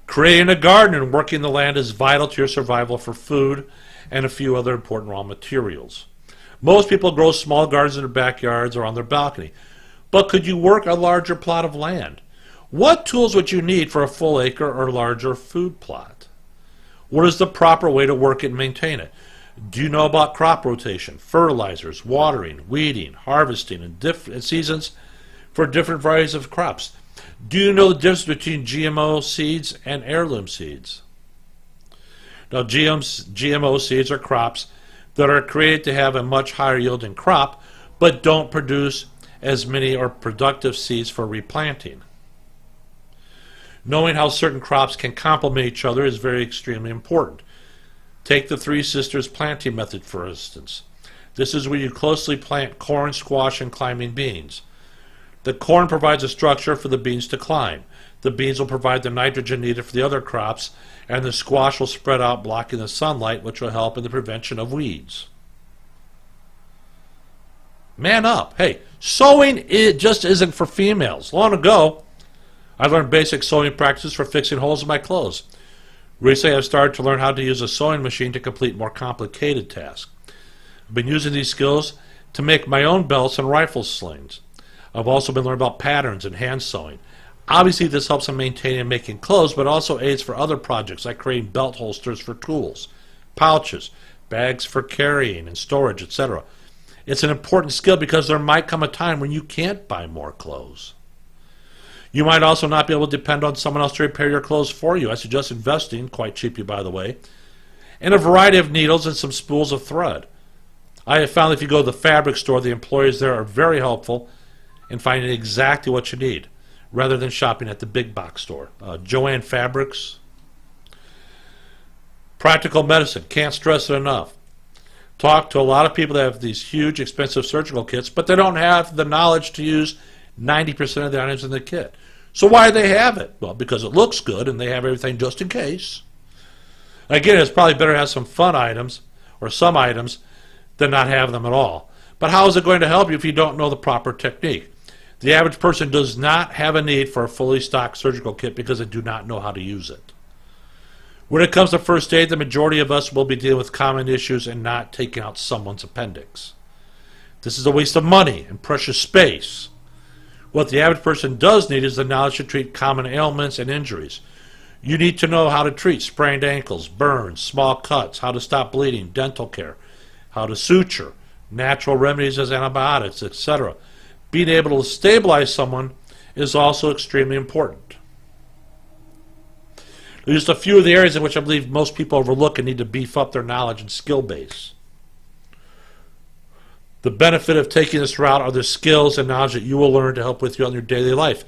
Creating a garden and working the land is vital to your survival for food and a few other important raw materials. Most people grow small gardens in their backyards or on their balcony. But could you work a larger plot of land? What tools would you need for a full acre or larger food plot? What is the proper way to work it and maintain it? Do you know about crop rotation, fertilizers, watering, weeding, harvesting, and different seasons for different varieties of crops? Do you know the difference between GMO seeds and heirloom seeds? Now, GMO seeds are crops that are created to have a much higher yielding crop, but don't produce as many or productive seeds for replanting. Knowing how certain crops can complement each other is very extremely important. Take the Three Sisters planting method, for instance. This is where you closely plant corn, squash, and climbing beans. The corn provides a structure for the beans to climb. The beans will provide the nitrogen needed for the other crops, and the squash will spread out, blocking the sunlight, which will help in the prevention of weeds. Man up. Hey, sewing just isn't for females. Long ago, I learned basic sewing practices for fixing holes in my clothes. Recently, I've started to learn how to use a sewing machine to complete more complicated tasks. I've been using these skills to make my own belts and rifle slings. I've also been learning about patterns and hand sewing. Obviously, this helps in maintaining and making clothes, but also aids for other projects like creating belt holsters for tools, pouches, bags for carrying and storage, etc. It's an important skill because there might come a time when you can't buy more clothes. You might also not be able to depend on someone else to repair your clothes for you. I suggest investing, quite cheaply by the way, in a variety of needles and some spools of thread. I have found that if you go to the fabric store, the employees there are very helpful in finding exactly what you need, rather than shopping at the big box store. Joanne Fabrics. Practical medicine. Can't stress it enough. Talk to a lot of people that have these huge, expensive surgical kits, but they don't have the knowledge to use 90% of the items in the kit. So why do they have it? Well, because it looks good and they have everything just in case. Again, it's probably better to have some fun items or some items than not have them at all. But how is it going to help you if you don't know the proper technique? The average person does not have a need for a fully stocked surgical kit because they do not know how to use it. When it comes to first aid, the majority of us will be dealing with common issues and not taking out someone's appendix. This is a waste of money and precious space. What the average person does need is the knowledge to treat common ailments and injuries. You need to know how to treat sprained ankles, burns, small cuts, how to stop bleeding, dental care, how to suture, natural remedies as antibiotics, etc. Being able to stabilize someone is also extremely important. Just a few of the areas in which I believe most people overlook and need to beef up their knowledge and skill base. The benefit of taking this route are the skills and knowledge that you will learn to help with you on your daily life,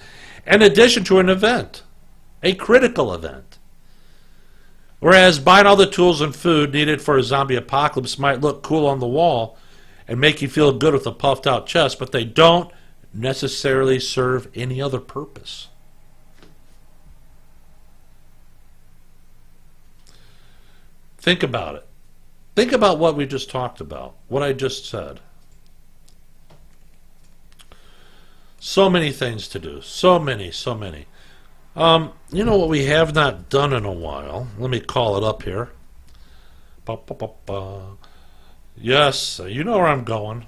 in addition to an event, a critical event. Whereas buying all the tools and food needed for a zombie apocalypse might look cool on the wall and make you feel good with a puffed out chest, but they don't necessarily serve any other purpose. Think about it. Think about what we just talked about, what I just said. So many things to do. So many. You know what we have not done in a while? Let me call it up here. Yes, you know where I'm going.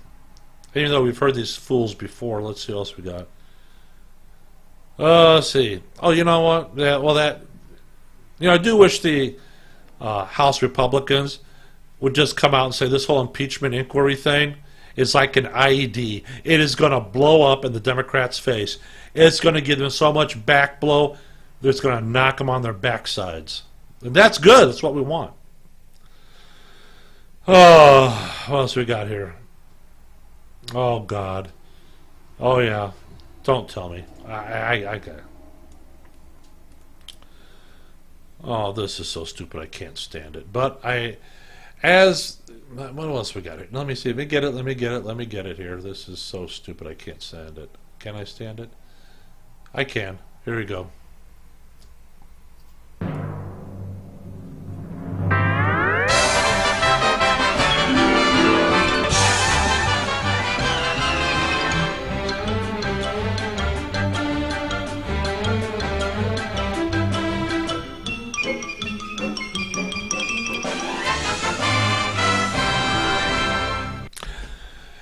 Even though we've heard these fools before, let's see what else we got. Let's see. Oh, you know what? Yeah, well, I do wish the House Republicans would just come out and say this whole impeachment inquiry thing is like an IED. It is going to blow up in the Democrats' face. It's going to give them so much back blow that it's going to knock them on their backsides. And that's good. That's what we want. Oh, what else we got here? Oh, God. Oh, yeah. Don't tell me. I Oh, this is so stupid. I can't stand it. But As what else we got here? Let me see. Let me get it here. This is so stupid. I can't stand it. Can I stand it? I can. Here we go.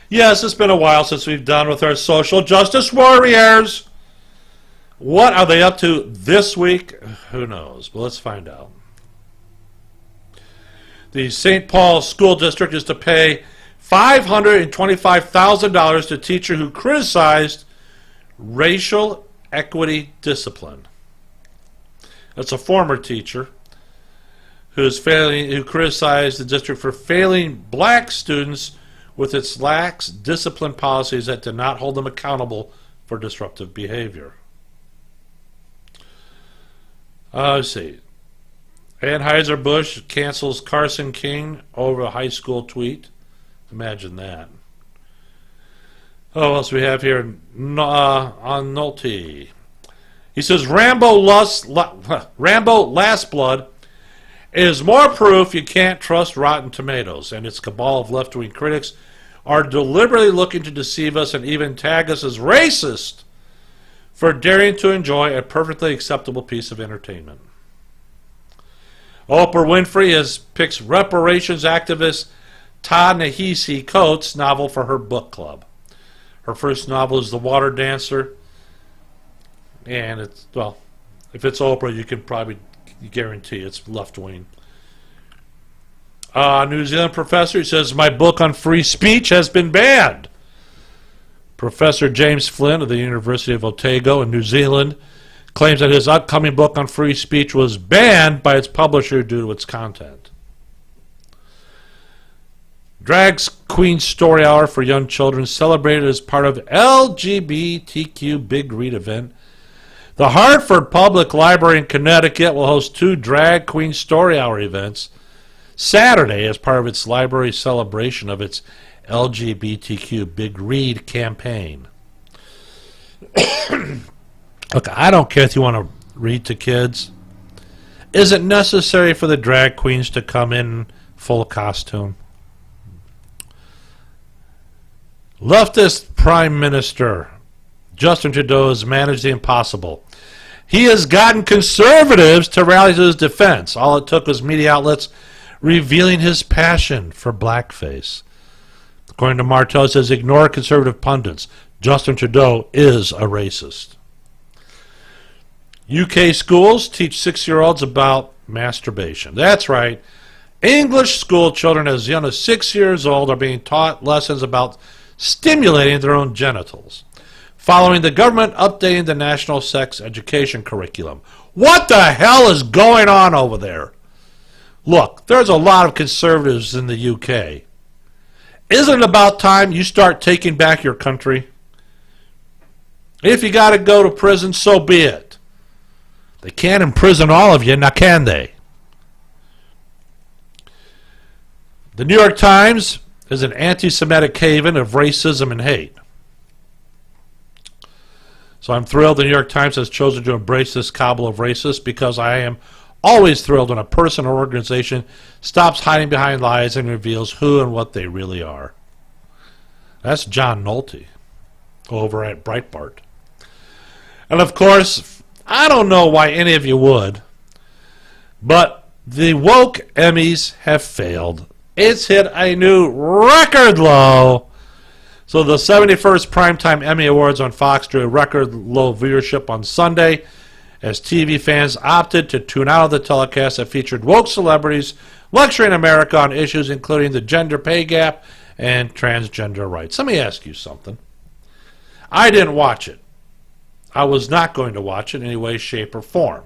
Yes, it's been a while since we've done with our social justice warriors. What are they up to this week? Who knows? But let's find out. The St. Paul School District is to pay $525,000 to a teacher who criticized racial equity discipline. That's a former teacher who criticized the district for failing black students with its lax discipline policies that did not hold them accountable for disruptive behavior. Let's see. Anheuser-Busch cancels Carson King over a high school tweet. Imagine that. Oh, what else we have here? On Nolte. He says, Rambo Last Blood is more proof you can't trust Rotten Tomatoes, and its cabal of left-wing critics are deliberately looking to deceive us and even tag us as racist for daring to enjoy a perfectly acceptable piece of entertainment. Oprah Winfrey picks reparations activist Ta-Nehisi Coates' novel for her book club. Her first novel is The Water Dancer, and it's, well, if it's Oprah, you can probably guarantee it's left-wing. New Zealand professor, he says, my book on free speech has been banned. Professor James Flynn of the University of Otago in New Zealand claims that his upcoming book on free speech was banned by its publisher due to its content. Drag Queen Story Hour for Young Children celebrated as part of LGBTQ Big Read event. The Hartford Public Library in Connecticut will host 2 Drag Queen Story Hour events Saturday as part of its library celebration of its LGBTQ Big Read campaign. Look, I don't care if you want to read to kids. Is it necessary for the drag queens to come in full costume? Leftist Prime Minister Justin Trudeau has managed the impossible. He has gotten conservatives to rally to his defense. All it took was media outlets revealing his passion for blackface. According to Martel, it says, ignore conservative pundits. Justin Trudeau is a racist. UK schools teach 6-year-olds about masturbation. That's right. English school children as young as 6 years old are being taught lessons about stimulating their own genitals, following the government updating the national sex education curriculum. What the hell is going on over there? Look, there's a lot of conservatives in the UK. Isn't it about time you start taking back your country? If you got to go to prison, so be it. They can't imprison all of you, now can they? The New York Times is an anti-Semitic haven of racism and hate. So I'm thrilled the New York Times has chosen to embrace this cabal of racists, because I am always thrilled when a person or organization stops hiding behind lies and reveals who and what they really are. That's John Nolte over at Breitbart. And of course, I don't know why any of you would, but the woke Emmys have failed. It's hit a new record low. So the 71st Primetime Emmy Awards on Fox drew a record low viewership on Sunday, as TV fans opted to tune out of the telecast that featured woke celebrities lecturing America on issues including the gender pay gap and transgender rights. Let me ask you something. I didn't watch it. I was not going to watch it in any way, shape, or form.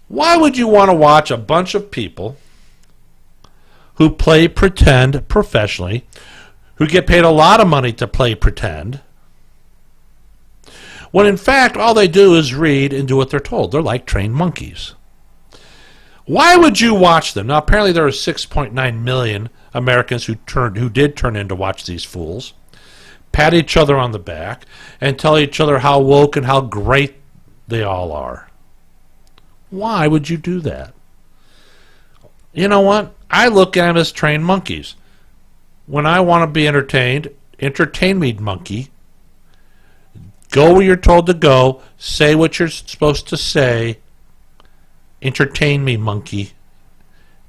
Why would you want to watch a bunch of people who play pretend professionally, who get paid a lot of money to play pretend, when in fact all they do is read and do what they're told? They're like trained monkeys. Why would you watch them? Now, apparently there are 6.9 million Americans who did turn in to watch these fools, pat each other on the back, and tell each other how woke and how great they all are. Why would you do that? You know what? I look at them as trained monkeys. When I want to be entertained, entertain me, monkey. Go where you're told to go. Say what you're supposed to say. Entertain me, monkey.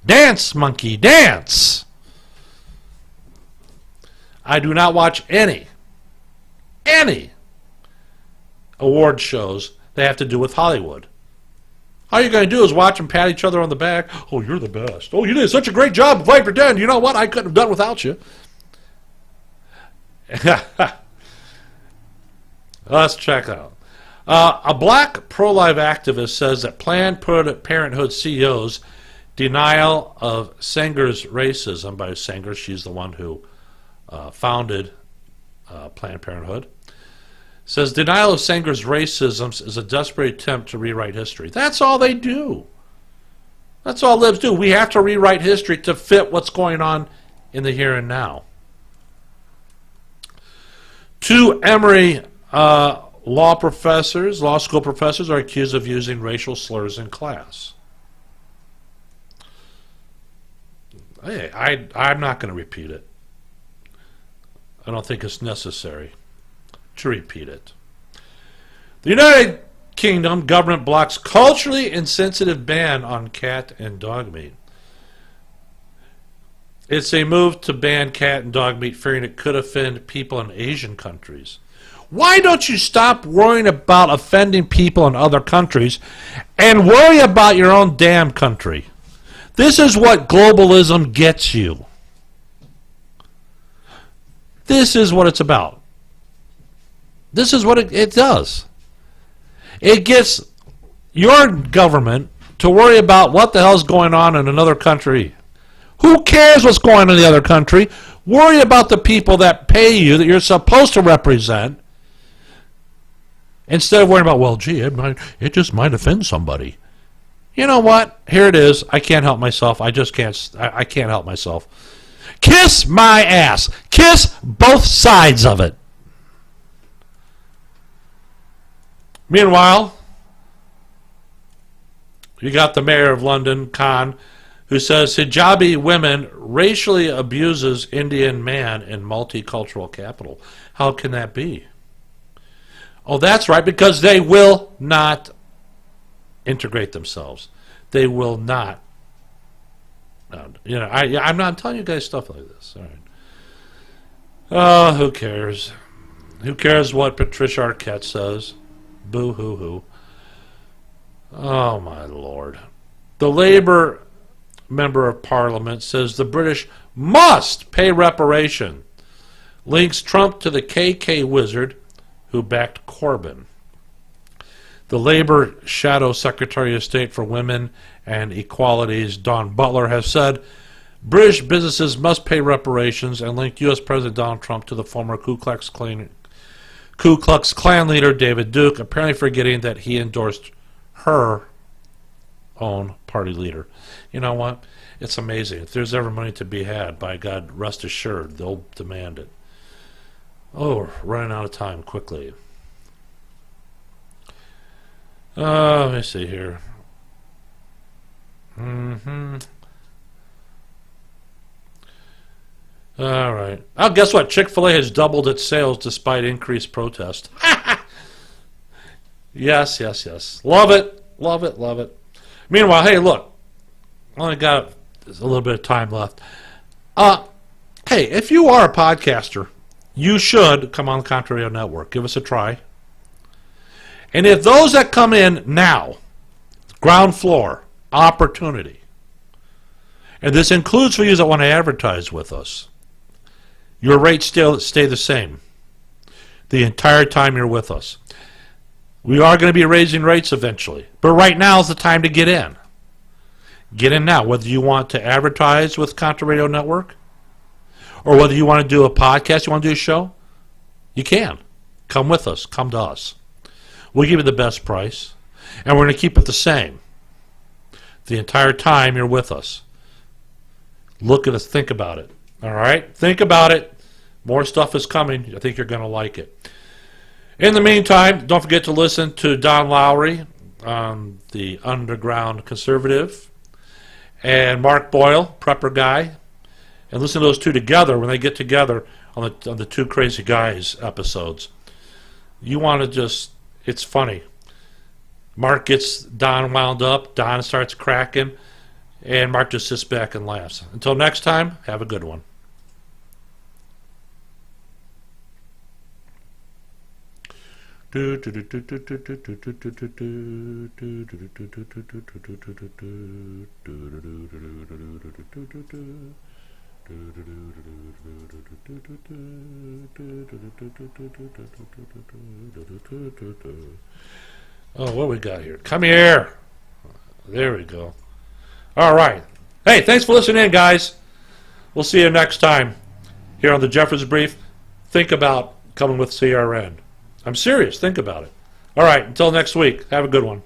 Dance, monkey, dance! I do not watch any award shows that have to do with Hollywood. All you're going to do is watch them pat each other on the back. Oh, you're the best. Oh, you did such a great job of pretend. You know what? I couldn't have done without you. Let's check out. A black pro-life activist says that Planned Parenthood CEO's denial of Sanger's racism, by Sanger, she's the one who founded Planned Parenthood, says denial of Sanger's racism is a desperate attempt to rewrite history. That's all they do. That's all libs do. We have to rewrite history to fit what's going on in the here and now. Two Emory law school professors are accused of using racial slurs in class. Hey, I'm not going to repeat it. I don't think it's necessary to repeat it. The United Kingdom government blocks culturally insensitive ban on cat and dog meat. It's a move to ban cat and dog meat, fearing it could offend people in Asian countries. Why don't you stop worrying about offending people in other countries and worry about your own damn country? This is what globalism gets you. This is what it's about. This is what it does. It gets your government to worry about what the hell's going on in another country. Who cares what's going on in the other country? Worry about the people that pay you, that you're supposed to represent, instead of worrying about, well, gee, it just might offend somebody. You know what? Here it is. I can't help myself. I can't help myself. Kiss my ass. Kiss both sides of it. Meanwhile, you got the mayor of London, Khan, who says hijabi women racially abuses Indian man in multicultural capital. How can that be? Oh, that's right, because they will not integrate themselves. They will not. I'm telling you guys stuff like this. All right. Oh, who cares? Who cares what Patricia Arquette says? Boo hoo hoo. Oh my Lord. The Labour member of Parliament says the British must pay reparation. Links Trump to the KK wizard who backed Corbyn. The Labour Shadow Secretary of State for Women and Equalities, Dawn Butler, has said British businesses must pay reparations and linked U.S. President Donald Trump to the former Ku Klux Klan leader David Duke, apparently forgetting that he endorsed her own party leader. You know what? It's amazing. If there's ever money to be had, by God, rest assured, they'll demand it. Oh, running out of time quickly. Let me see here. All right. Oh, guess what? Chick-fil-A has doubled its sales despite increased protest. Yes. Love it. Meanwhile, hey, look. Only got a little bit of time left. Hey, if you are a podcaster, you should come on the Contra Radio Network. Give us a try. And if those that come in now, ground floor, opportunity, and this includes for you that want to advertise with us, your rates still stay the same the entire time you're with us. We are going to be raising rates eventually, but right now is the time to get in. Get in now, whether you want to advertise with Contra Radio Network or whether you want to do a podcast, you want to do a show, you can. Come with us. Come to us. We'll give you the best price, and we're going to keep it the same. the entire time you're with us. Look at us. Think about it. All right? Think about it. More stuff is coming. I think you're going to like it. In the meantime, don't forget to listen to Don Lowry on the Underground Conservative and Mark Boyle, Prepper Guy. And listen to those two together when they get together on the Two Crazy Guys episodes. You want to just, it's funny. Mark gets Don wound up, Don starts cracking, and Mark just sits back and laughs. Until next time, have a good one. Oh, what we got here? Come here. There we go. All right. Hey, thanks for listening in, guys. We'll see you next time here on the Jeffers Brief. Think about coming with CRN. I'm serious. Think about it. All right. Until next week. Have a good one.